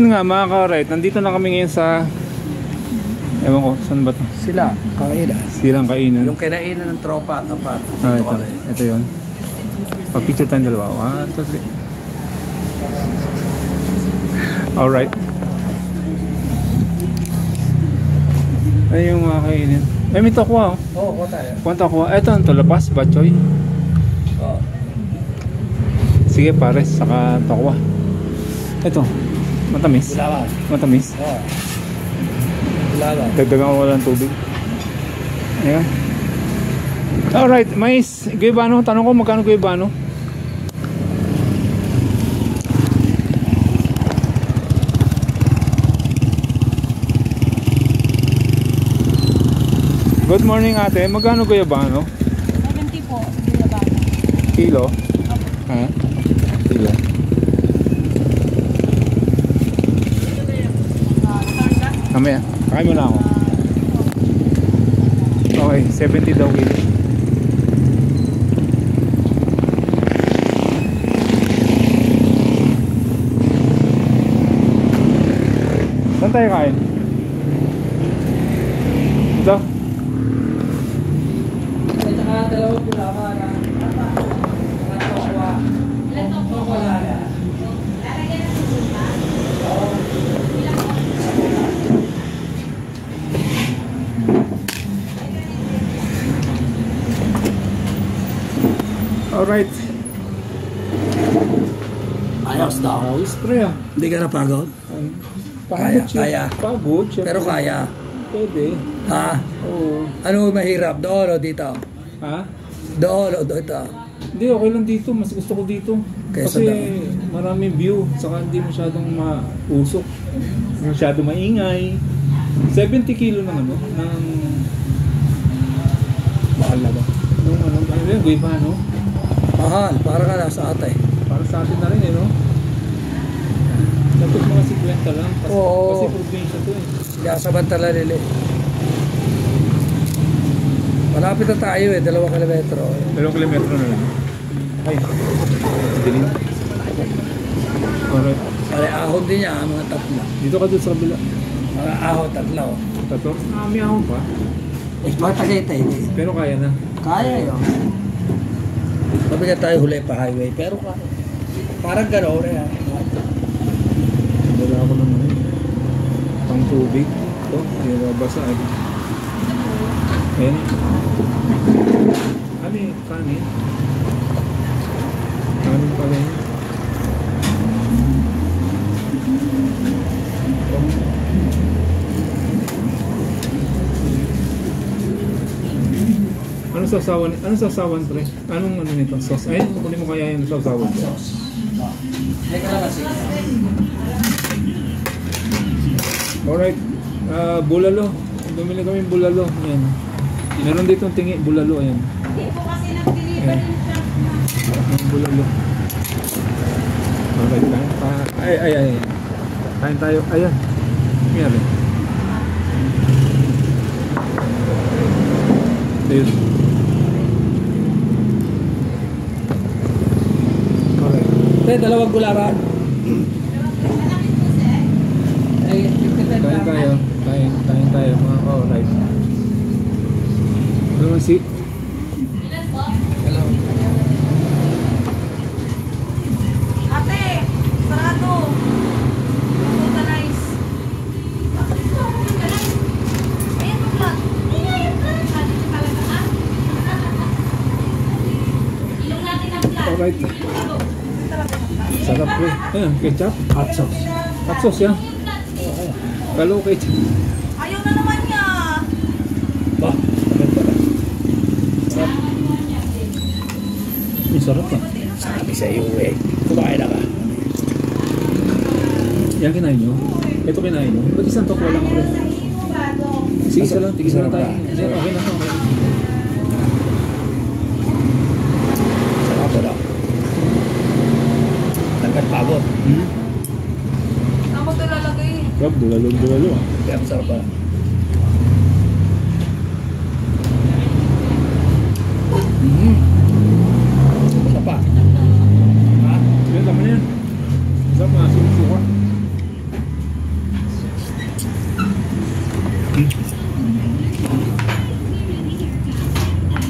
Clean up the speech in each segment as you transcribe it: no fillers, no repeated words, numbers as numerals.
Nga mga ka-right, nandito na kami ngayon sa ewan ko, saan ba ito? Sila, kainan. Silang kainan. Yung kinainan ng tropa, tapat. Ito yun. Pag-picture tayong dalawa. 1, 2, 3. Alright. Ayun yung mga kainin. Ay, may tokwa oh. Oo, kuha tayo. Kuha tokwa. Ito ang tulapas, bachoy. Oo. Sige pares, saka tokwa. Ito, matamis. Bulawan. Matamis. Oo. Bulawan. Dagdagan ko walang tubig. Ayan. Alright, mais. Guayabano, tanong ko magkano guayabano? Good morning ate, magkano guayabano? 70 po, guayabano. Kilo? Ha? Kilo. Mamaya, kakain mo na ako. Okay, 70 daw kilo. Saan tayo kain? Ito? Dalawang bulawan na tokwa. Tokwa lala. Alright. Ayos daw. Spray ah. Hindi ka napagod? Pagod siya. Kaya. Pagod siya. Pero kaya. Pwede. Ha? Oo. Ano mahirap? Doon o dito? Ha? Doon o dito? Hindi, okay lang dito. Mas gusto ko dito. Kaysa Kasi doon. maraming view. Saka hindi masyadong mausok. Masyadong maingay. 70 kilo ng ano? Ng... Mahal na ba? Nung ano? Ano yun? Guayabano? Mahal. Para ka nasa atay. Para sa atin na rin eh, no? Dapat mga 50 lang. Kasi, Oo. kasi probinsya to eh. Kaya samantala nila. Malapit na tayo eh. 2 kilometro. 2 kilometro na lang. Ay, dilim. Alright. Pare ahon din niya. Mga tatlo. Dito ka doon sa kabila. Mga ahon tatlo. Tato? May ahon pa. Eh, mga tagaytay din. Pero kaya na. Kaya yun. Sabi niya tayo huli pa highway. Pero kaya. Parang gano'n eh. Dala ako naman eh. Pang tubig. Ito, hindi na basa eh. Ayan. Ano eh, kanin? Kanin pala yun. Anong sasawan pre? Anong ano nito? Sauce? Ayun, kunin mo kaya yung sasawan. Alright, bulalo. Bumili kami bulalo. Ayan. Meron dito ang tingi, bulalo. Ayan. Hindi po kasi nag-deliver Ang bulalo. Alright, kain. Ay. Kain tayo. Ayan. Mayroon. Ayun. Alright. Ito, 2 gularan. Kain tayo mga ka-alright. Ano si? Hello. Ate, sarado. Organize. Ayan po lang. Ilong natin ang plan. Alright. Sarap po. Ayan, ketchup. Hot sauce. Hot sauce yan. Kalo ketchup. Ayaw na naman niya. Bah, sakit pala. Sarap. Sarap pa. Sabi sa iyo eh. Kumain na ka. Yan kinain nyo? Ito kinain nyo? Ba't isang tokwa lang ako? Sige, isa lang. Tigisa lang tayo. Hindi, okay na to. Sarap na. Tangkat pagod. Ako ito lalagay. Sarap, bulalo ah. Kaya masarap pa. Isa pa. Ha? Yan, tama na yan. Sarap, mga sinusuka.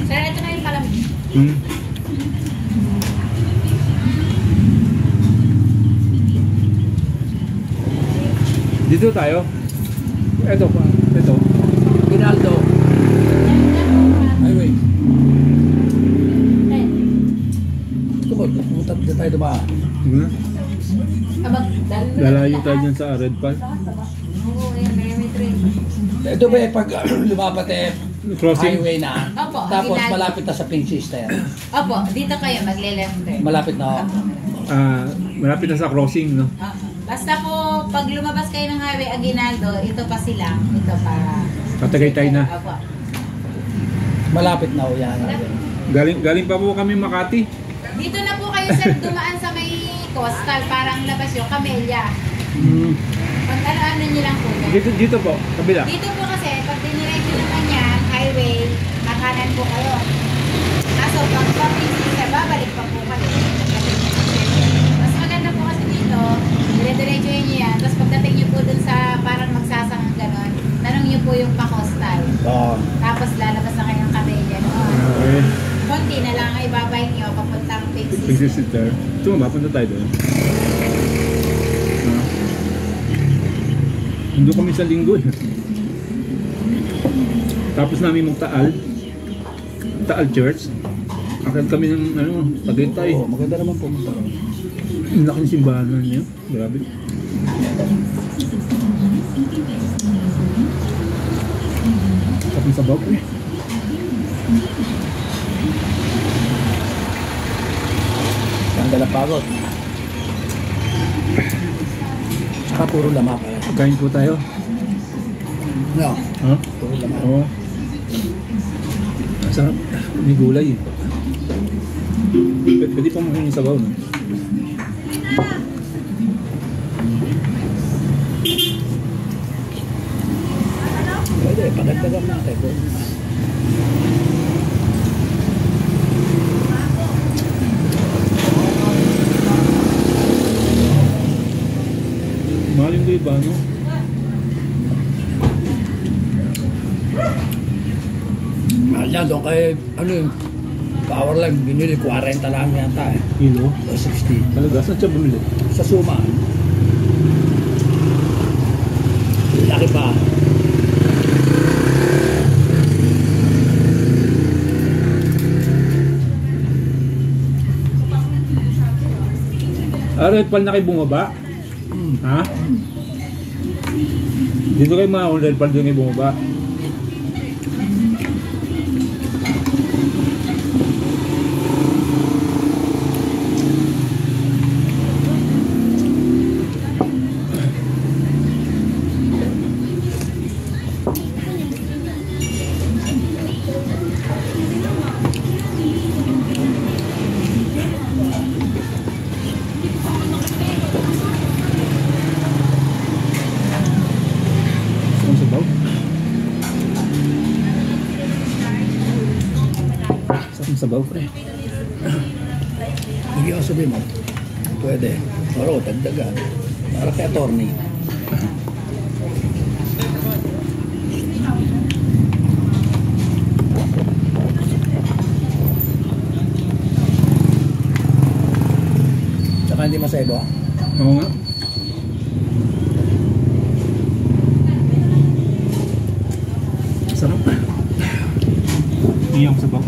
Sir, ito na yung palamig. Hmm. Dito tayo. Ito pa. Ito. Ginaldo. Highway. Gusto ko, pumunta dito tayo dumaan. Hmm. Abag, Lalayo tayo dyan sa Red Park. Oo, yan, may train. Ito ba pag lumapat Crossing. highway na? Opo, Tapos Ginaldo. malapit na sa Pink Sister. Opo, dito kayo, magle-left turn. Malapit na. Malapit na sa crossing, no? Basta po, pag lumabas kayo ng highway Aguinaldo, ito pa sila. Ito para... Tatagaytay na. Opo. Malapit na o yan. Galing pa po kami Makati. Dito na po kayo, sir, dumaan sa may coastal. Parang labas yung Camellia. Hmm. Pag ano nyo lang po yan. Dito po, kabila. Dito po kasi, pag diniretso naman yan, highway, makanan po kayo. Kaso, pag sa babalik pa po kayo. Mas maganda po kasi dito, dire-diretso nyo yan. Tapos pagdating nyo po dun sa parang magsasangang ganon, tanong nyo po yung pa-coastal. Oo. Tapos lalabas na kayo ng Camellia noon. Okay. Konti na lang ay babay nyo papuntang Big Big Sister. Ito ba? Punta tayo doon. Hindi kami sa linggo eh. Tapos namin magtaal. Taal Church. Akit kami ng Tagaytay. Oo, maganda naman pumunta. Ang laking simbahan niya. Grabe. Tapos sa bawang eh. Tanggal ang pagod. Saka puro lama pa yan. Kain po tayo. No, Ha? puro lama. Oo. Sarap. May gulay eh. Pwede pa makuha yung sabaw, no? Pwede, pagdagdagan natin. Mahal yung iba, no? Mahal yan, doon kay, ano yung power line, binili 40 lang yata eh. Kilo? O 60. Talaga? Saan siya bumili? Sa Suma. Laki pa. Red Pal na kayo bumaba? Ha? Dito kayo mga Red Pal doon kayo bumaba? Ang sabaw? Saan sabaw, pre? Bigyan ko sabihin mo. Pwede. Pero dagdagan. Para kay attorney. Saka hindi masebo. Oo nga. Sarap. Iyang sabaw.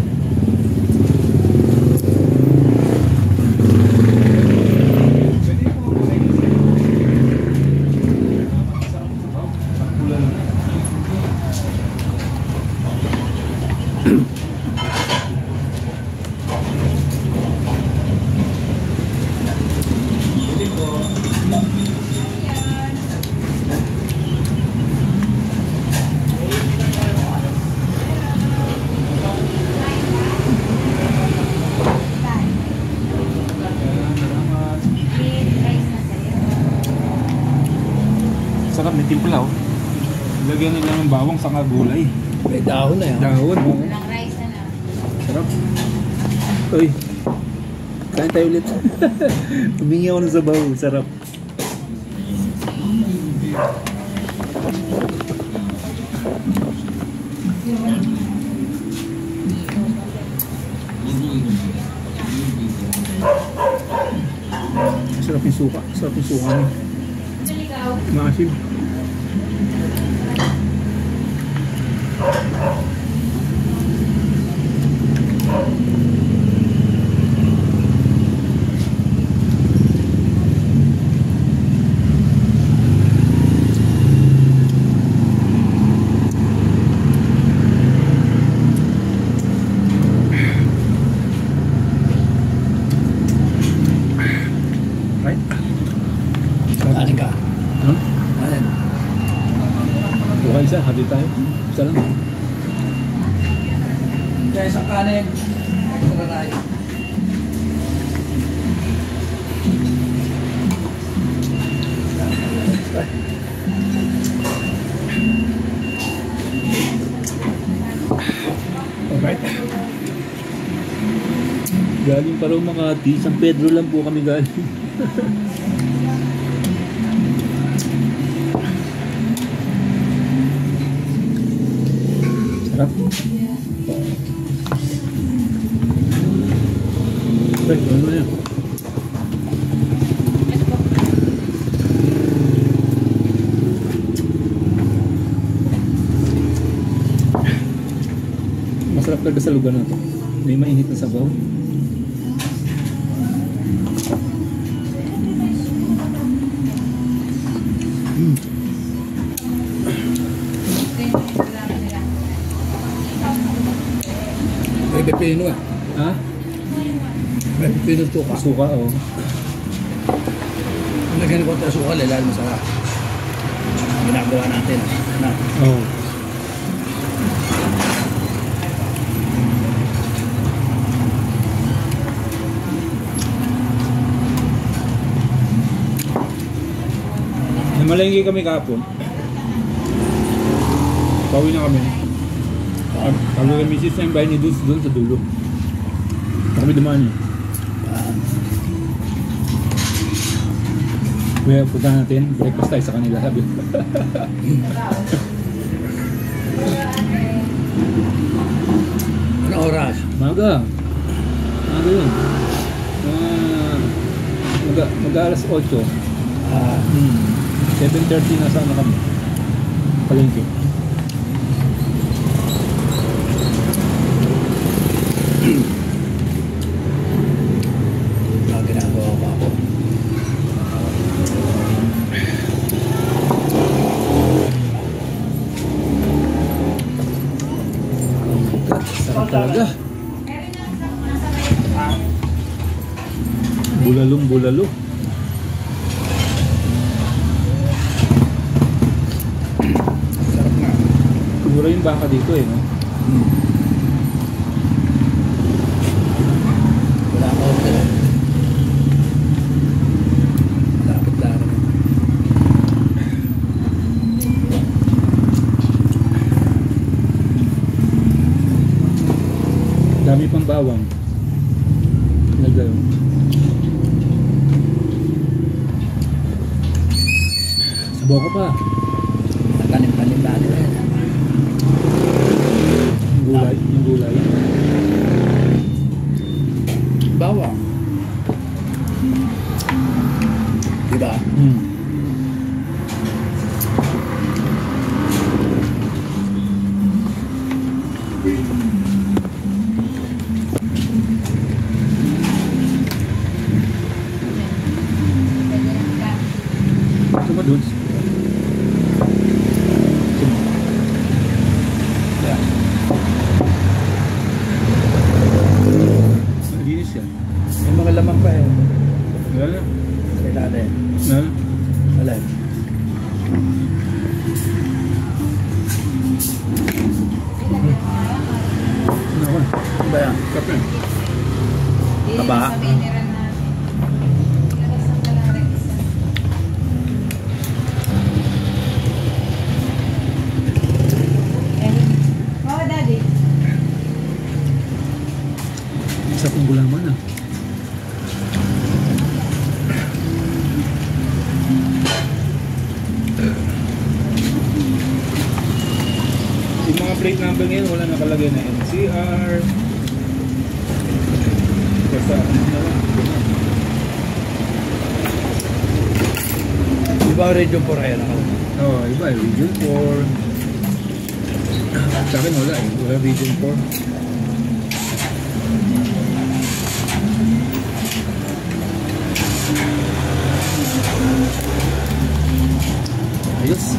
Sarap, may timpla oh. Lagyan nila ng bawang sa gulay. May dahon na yan. Dahon. Oh. Walang rice na na. Sarap. Uy. Kain tayo ulit. Humingi ako ng sabaw. Sarap. Sarap yung suka. Sarap yung suka niya. Maasim. Right? Kanin ka. Huh? Kanin. Buka isa, hati tayo. Isa lang. Kaya isang kanin. Ito na tayo. Alright. Galing pa raw Makati. San Pedro lang po kami galing. Sarap. Ay, ano yan? Masarap talaga sa lugar na to. May mainit na sabaw. May pipino eh. Ha? May pipino suka. Suka, oh. Kung naghanap ko tayo suka, lalo masarap. Ginagawa natin. Na. Oh. Namalengke kami kahapon. Pauwi na kami. Sabi kami misis na yung bahay ni Dulce doon sa dulo. Kami dumaan yun. Kaya punta natin, breakfast tayo sa kanila, sabi. Ano oras? Maga. Maga yun. Mag-alas 8. 7:30 na sana kami. Palengke. Ginagawa ko ako. Sarap talaga. Bulalong bulalo. Sarap nga. Mura yung baka dito eh, no? Wala ka order. Lapit lang. Dami pang bawang. Lagay. Sabaw ka pa. Tanim-tanim natin eh. Yung gulay. Yung gulay. Bawang. Diba? Ito ba, Dudes? Yung mga plate number ngayon, wala nakalagay na NCR. Basta, ano na lang. Iba ang Region 4 ayan ako. Oo, iba eh. Region 4. Sa akin wala eh. Wala Region 4. Ayos.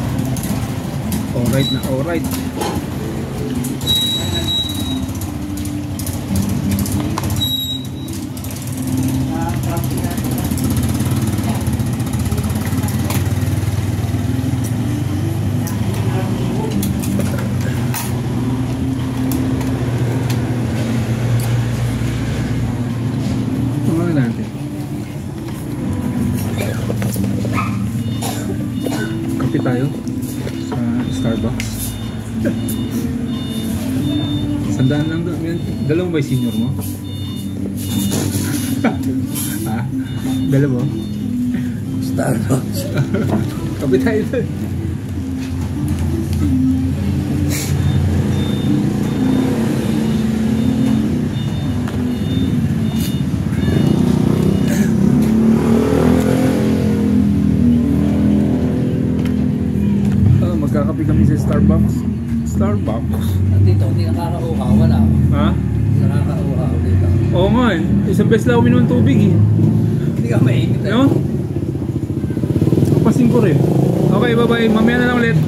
Alright na alright. Tumawag natin. Kape tayo sa Starbucks. Sandaan lang doon. Dalawang ba yung senior mo? Ha? Dalawa? Starbucks. Kape tayo doon. Magkakape kami sa Starbucks. Starbucks? Dito, hindi nakakauhaw. Wala. Ha? Hindi nakakauhaw dito. Oo nga eh. Isang beses lang uminom ng tubig eh. Hindi ka mainit eh. No? Kapasin ko rin. Okay, bye-bye. Mamaya na lang ulit.